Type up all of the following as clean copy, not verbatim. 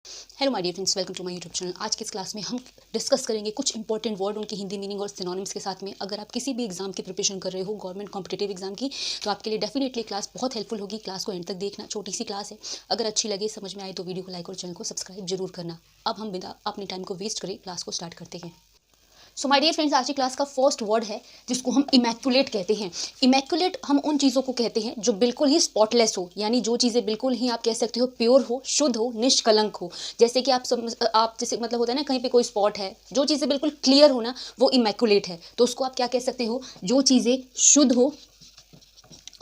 Hello my dear friends, welcome to my YouTube channel. आज की इस क्लास में हम डिस्कस करेंगे कुछ इंपॉर्टेंट वर्ड, उनकी हिंदी मीनिंग और सिनोनिम्स के साथ में। अगर आप किसी भी एग्जाम की प्रिपरेशन कर रहे हो, गवर्नमेंट कॉम्पिटिटिव एग्जाम की, तो आपके लिए डेफिनेटली क्लास बहुत हेल्पफुल होगी। क्लास को एंड तक देखना, छोटी सी क्लास है। अगर अच्छी लगे, समझ में आए तो वीडियो को लाइक और चैनल को सब्सक्राइब जरूर करना। अब हम बिना अपने टाइम को वेस्ट करें क्लास को स्टार्ट करते हैं। सो माय डियर फ्रेंड्स, आज की क्लास का फर्स्ट वर्ड है जिसको हम इमैक्युलेट कहते हैं। इमैक्युलेट हम उन चीज़ों को कहते हैं जो बिल्कुल ही स्पॉटलेस हो, यानी जो चीज़ें बिल्कुल ही आप कह सकते हो प्योर हो, शुद्ध हो, निष्कलंक हो। जैसे कि आप जैसे मतलब होता है ना, कहीं पे कोई स्पॉट है, जो चीज़ें बिल्कुल क्लियर हो ना, वो इमैक्युलेट है। तो उसको आप क्या कह सकते हो, जो चीज़ें शुद्ध हो,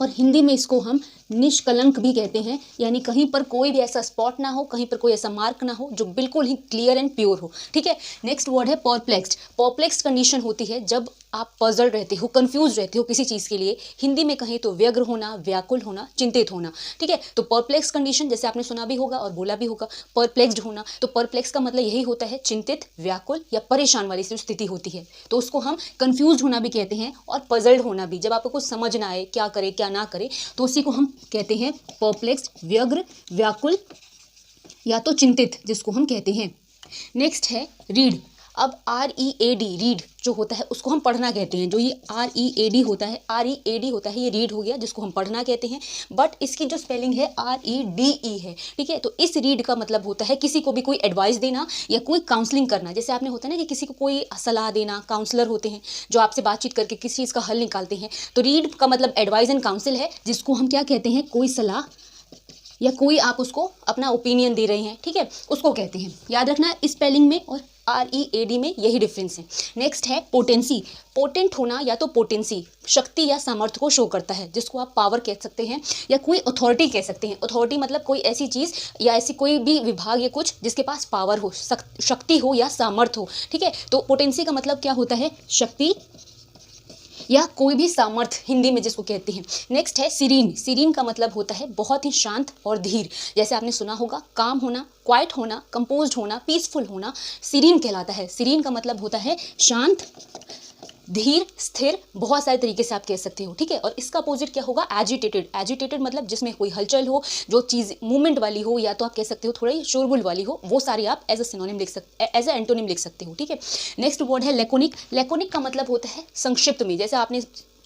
और हिंदी में इसको हम निष्कलंक भी कहते हैं। यानी कहीं पर कोई भी ऐसा स्पॉट ना हो, कहीं पर कोई ऐसा मार्क ना हो, जो बिल्कुल ही क्लियर एंड प्योर हो। ठीक है। नेक्स्ट वर्ड है परप्लेक्स्ड। परप्लेक्स्ड कंडीशन होती है जब आप पजल रहते हो, कंफ्यूज रहते हो किसी चीज़ के लिए। हिंदी में कहें तो व्यग्र होना, व्याकुल होना, चिंतित होना। ठीक है। तो परप्लेक्स कंडीशन जैसे आपने सुना भी होगा और बोला भी होगा, परप्लेक्स्ड होना। तो परप्लेक्स का मतलब यही होता है चिंतित, व्याकुल या परेशान वाली जो स्थिति होती है। तो उसको हम कंफ्यूज होना भी कहते हैं और पजल्ड होना भी, जब आपको कुछ समझ ना आए, क्या करे क्या ना करे, तो उसी को हम कहते हैं परप्लेक्स्ड, व्यग्र, व्याकुल या तो चिंतित, जिसको हम कहते हैं। नेक्स्ट है रीड। अब READ, रीड जो होता है उसको हम पढ़ना कहते हैं। जो ये READ होता है, ये रीड हो गया, जिसको हम पढ़ना कहते हैं। बट इसकी जो स्पेलिंग है REDE है। ठीक है। तो इस रीड का मतलब होता है किसी को भी कोई एडवाइस देना या कोई काउंसलिंग करना। जैसे आपने होता है ना कि किसी को कोई सलाह देना, काउंसलर होते हैं जो आपसे बातचीत करके किसी चीज़ का हल निकालते हैं। तो रीड का मतलब एडवाइस एंड काउंसिल है, जिसको हम क्या कहते हैं, कोई सलाह या कोई आप उसको अपना ओपिनियन दे रहे हैं। ठीक है, उसको कहते हैं। याद रखना स्पेलिंग में और READ में यही डिफरेंस है। नेक्स्ट है पोटेंसी। पोटेंट होना या तो पोटेंसी, शक्ति या सामर्थ्य को शो करता है, जिसको आप पावर कह सकते हैं या कोई अथॉरिटी कह सकते हैं। अथॉरिटी मतलब कोई ऐसी चीज़ या ऐसी कोई भी विभाग या कुछ जिसके पास पावर हो, शक्ति हो या सामर्थ्य हो। ठीक है। तो पोटेंसी का मतलब क्या होता है, शक्ति या कोई भी सामर्थ्य, हिंदी में जिसको कहते हैं। नेक्स्ट है सीरीन। सीरीन का मतलब होता है बहुत ही शांत और धीर। जैसे आपने सुना होगा, काम होना, क्वाइट होना, कंपोज्ड होना, पीसफुल होना सीरीन कहलाता है। सीरीन का मतलब होता है शांत, धीर, स्थिर, बहुत सारे तरीके से आप कह सकते हो। ठीक है। और इसका अपोजिट क्या होगा, एजिटेटेड। एजिटेटेड मतलब जिसमें कोई हलचल हो, जो चीज़ मूवमेंट वाली हो, या तो आप कह सकते हो थोड़ी शोरगुल वाली हो। वो सारी आप एज अ सिनोनिम लिख सकते, एज अ एंटोनिम लिख सकते हो। ठीक है। नेक्स्ट वर्ड है लेकोनिक। लेकोनिक का मतलब होता है संक्षिप्त में। जैसे आपने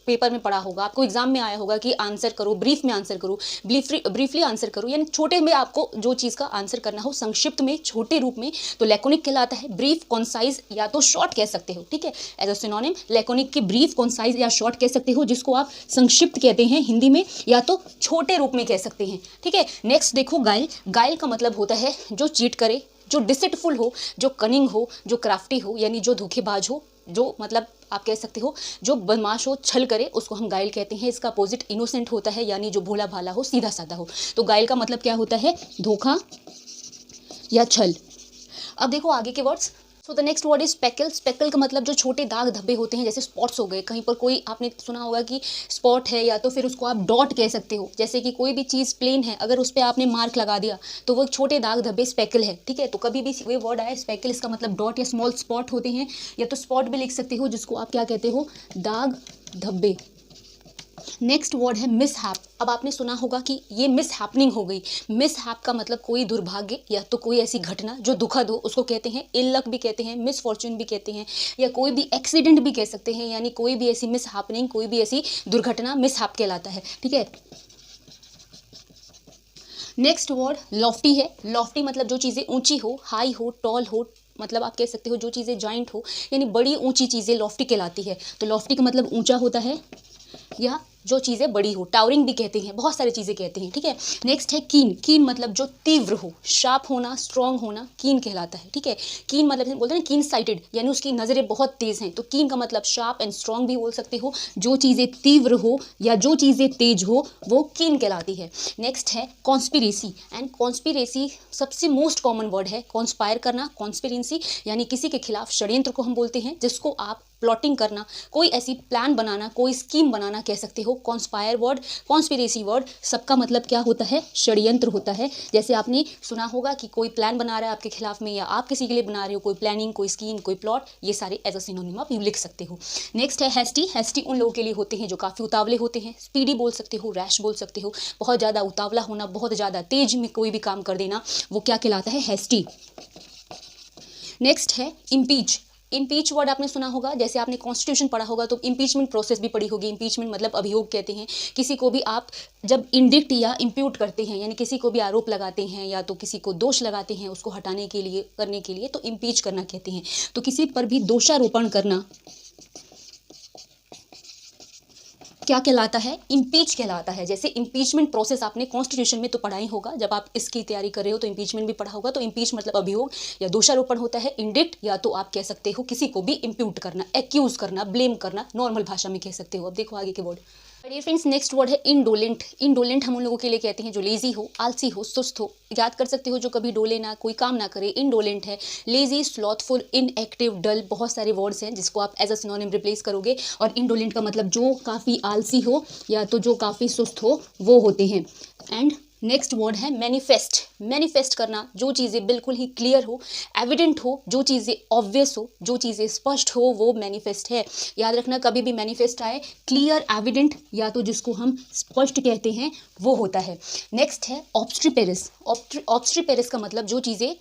पेपर में पढ़ा होगा, आपको एग्जाम में आया होगा कि आंसर करो, ब्रीफ में आंसर करो, ब्रीफली आंसर करो, यानी छोटे में आपको जो चीज़ का आंसर करना हो, संक्षिप्त में, छोटे रूप में, तो लेकोनिक कहलाता है। ब्रीफ, कॉन्साइज या तो शॉर्ट कह सकते हो। ठीक है। एज अ सिनोनिम लेकोनिक की ब्रीफ, कॉन्साइज या शॉर्ट कह सकते हो, जिसको आप संक्षिप्त कहते हैं हिंदी में, या तो छोटे रूप में कह सकते हैं। ठीक है। नेक्स्ट देखो गाइल। गाइल का मतलब होता है जो चीट करे, जो डिसिटफुल हो, जो कनिंग हो, जो क्राफ्टी हो, यानी जो धोखेबाज हो, जो मतलब आप कह सकते हो जो बदमाश हो, छल करे, उसको हम गाइल कहते हैं। इसका अपोजिट इनोसेंट होता है, यानी जो भोला भाला हो, सीधा साधा हो। तो गाइल का मतलब क्या होता है, धोखा या छल। अब देखो आगे के words. So the next word is speckle. Speckle का मतलब जो छोटे दाग धब्बे होते हैं, जैसे स्पॉट्स हो गए। कहीं पर कोई आपने सुना होगा कि स्पॉट है, या तो फिर उसको आप डॉट कह सकते हो। जैसे कि कोई भी चीज़ प्लेन है, अगर उस पर आपने मार्क लगा दिया तो वो छोटे दाग धब्बे स्पेकल है। ठीक है। तो कभी भी ये वर्ड आया स्पेकल, इसका मतलब डॉट या स्मॉल स्पॉट होते हैं, या तो स्पॉट भी लिख सकते हो, जिसको आप क्या कहते हो, दाग धब्बे। नेक्स्ट वर्ड है मिसहैप। अब आपने सुना होगा कि ये मिसहैपनिंग हो गई। मिसहैप का मतलब कोई दुर्भाग्य या तो कोई ऐसी घटना जो दुखद हो, उसको कहते हैं इल लक भी कहते हैं, मिसफॉर्च्यून भी कहते हैं, या कोई भी एक्सीडेंट भी कह सकते हैं। यानी कोई भी ऐसी मिसहैपनिंग, कोई भी ऐसी दुर्घटना मिसहैप कहलाता है। ठीक है। नेक्स्ट वर्ड लॉफ्टी है। लॉफ्टी मतलब जो चीज़ें ऊंची हो, हाई हो, टॉल हो, मतलब आप कह सकते हो जो चीज़ें जॉइंट हो, यानी बड़ी ऊंची चीज़ें लॉफ्टी कहलाती है। तो लॉफ्टी का मतलब ऊंचा होता है या जो चीज़ें बड़ी हो, टावरिंग भी कहते हैं, बहुत सारी चीज़ें कहते हैं। ठीक है। नेक्स्ट है कीन। कीन मतलब जो तीव्र हो, शार्प होना, स्ट्रॉन्ग होना, कीन कहलाता है। ठीक है। कीन मतलब बोलते हैं कीन साइटेड, यानी उसकी नज़रें बहुत तेज़ हैं। तो कीन का मतलब शार्प एंड स्ट्रॉन्ग भी बोल सकते हो। जो चीज़ें तीव्र हो या जो चीज़ें तेज हो, वो कीन कहलाती है। नेक्स्ट है कॉन्स्पिरेसी। एंड कॉन्स्पिरेसी सबसे मोस्ट कॉमन वर्ड है। कॉन्स्पायर करना, कॉन्स्पिरेसी यानी किसी के खिलाफ षड्यंत्र को हम बोलते हैं, जिसको आप प्लॉटिंग करना, कोई ऐसी प्लान बनाना, कोई स्कीम बनाना कह सकते हो। कॉन्स्पायर वर्ड, कॉन्स्पिरेसी वर्ड, सबका मतलब क्या होता है? षड्यंत्र होता है। जैसे आपने सुना होगा कि कोई प्लान बना रहा है आपके खिलाफ में, या आप किसी के लिए बना रहे हो, कोई प्लानिंग, कोई स्कीम, कोई प्लॉट, ये सारे एज अ सिनोनिम आप लिख सकते हो। नेक्स्ट है हैस्टी। हैस्टी उन लोगों के लिए होते हैं जो काफ़ी उतावले होते हैं। स्पीडी बोल सकते हो, रैश बोल सकते हो। बहुत ज़्यादा उतावला होना, बहुत ज़्यादा तेज में कोई भी काम कर देना, वो क्या कहलाता है? हैस्टी। नेक्स्ट है इम्पीच। इम्पीच वर्ड आपने सुना होगा, जैसे आपने कॉन्स्टिट्यूशन पढ़ा होगा तो इम्पीचमेंट प्रोसेस भी पढ़ी होगी। इम्पीचमेंट मतलब अभियोग कहते हैं। किसी को भी आप जब इंडिक्ट या इम्प्यूट करते हैं, यानी किसी को भी आरोप लगाते हैं या तो किसी को दोष लगाते हैं, उसको हटाने के लिए, करने के लिए, तो इम्पीच करना कहते हैं। तो किसी पर भी दोषारोपण करना क्या कहलाता है? इम्पीच कहलाता है। जैसे इम्पीचमेंट प्रोसेस आपने कॉन्स्टिट्यूशन में तो पढ़ा ही होगा, जब आप इसकी तैयारी कर रहे हो तो इम्पीचमेंट भी पढ़ा होगा। तो इम्पीच मतलब अभियोग या दोषारोपण होता है। इंडिक्ट या तो आप कह सकते हो किसी को भी इम्प्यूट करना, एक्यूज करना, ब्लेम करना, नॉर्मल भाषा में कह सकते हो। अब देखो आगे के word. Dear friends, next word है इंडोलेंट। इंडोलेंट हम उन लोगों के लिए कहते हैं जो लेजी हो, आलसी हो, सुस्त हो। याद कर सकते हो, जो कभी डोले ना, कोई काम ना करे, इंडोलेंट है। लेजी, स्लॉथफुल, इनएक्टिव, डल, बहुत सारे वर्ड्स हैं जिसको आप एज अ सिनोनिम रिप्लेस करोगे। और इंडोलेंट का मतलब जो काफ़ी आलसी हो या तो जो काफ़ी सुस्त हो, वो होते हैं। एंड नेक्स्ट वर्ड है मैनिफेस्ट। मैनिफेस्ट करना, जो चीज़ें बिल्कुल ही क्लियर हो, एविडेंट हो, जो चीज़ें ऑब्वियस हो, जो चीज़ें स्पष्ट हो, वो मैनिफेस्ट है। याद रखना, कभी भी मैनिफेस्ट आए क्लियर, एविडेंट या तो जिसको हम स्पष्ट कहते हैं, वो होता है। नेक्स्ट है ऑब्स्ट्रीपेरिस। ऑब्स्ट्रीपेरिस का मतलब जो चीज़ें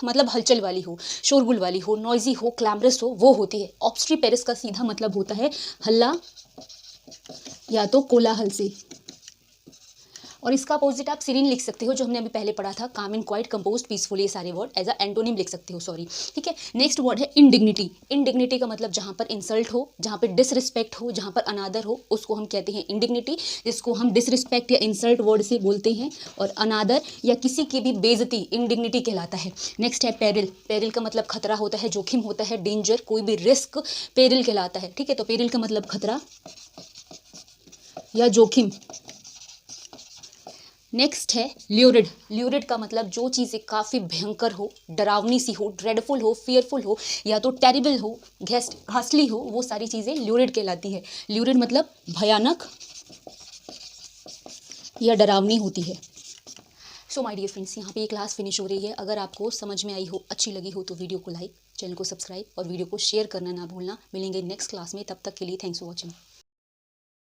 मतलब हलचल वाली हो, शोरगुल वाली हो, नॉइजी हो, क्लैमरस हो, वो होती है। ऑब्स्ट्रीपेरिस का सीधा मतलब होता है हल्ला या तो कोलाहल से। और इसका अपोजिट आप सीरीन लिख सकते हो, जो हमने अभी पहले पढ़ा था, काम एंड क्वाइट, कंपोज्ड, पीसफुल, ये सारे वर्ड एज अ एंटोनिम लिख सकते हो, सॉरी। ठीक है, नेक्स्ट वर्ड है इंडिग्निटी। इंडिग्निटी का मतलब जहाँ पर इंसल्ट हो, जहाँ पर डिसरिस्पेक्ट हो, जहाँ पर अनादर हो, उसको हम कहते हैं इंडिग्निटी, जिसको हम डिसरिस्पेक्ट या इंसल्ट वर्ड से बोलते हैं। और अनादर या किसी की भी बेइज्जती इंडिग्निटी कहलाता है। नेक्स्ट है पेरिल। पेरिल का मतलब खतरा होता है, जोखिम होता है, डेंजर, कोई भी रिस्क पेरिल कहलाता है। ठीक है, तो पेरिल का मतलब खतरा या जोखिम। नेक्स्ट है ल्यूरिड। ल्यूरिड का मतलब जो चीज़ें काफ़ी भयंकर हो, डरावनी सी हो, ड्रेडफुल हो, फियरफुल हो, या तो टेरिबल हो, घासली हो, वो सारी चीज़ें ल्यूरिड कहलाती है। ल्यूरिड मतलब भयानक या डरावनी होती है। सो माय डियर फ्रेंड्स, यहाँ पे ये क्लास फिनिश हो रही है। अगर आपको समझ में आई हो, अच्छी लगी हो, तो वीडियो को लाइक, चैनल को सब्सक्राइब और वीडियो को शेयर करना ना भूलना। मिलेंगे नेक्स्ट क्लास में, तब तक के लिए थैंक्स फॉर वॉचिंग।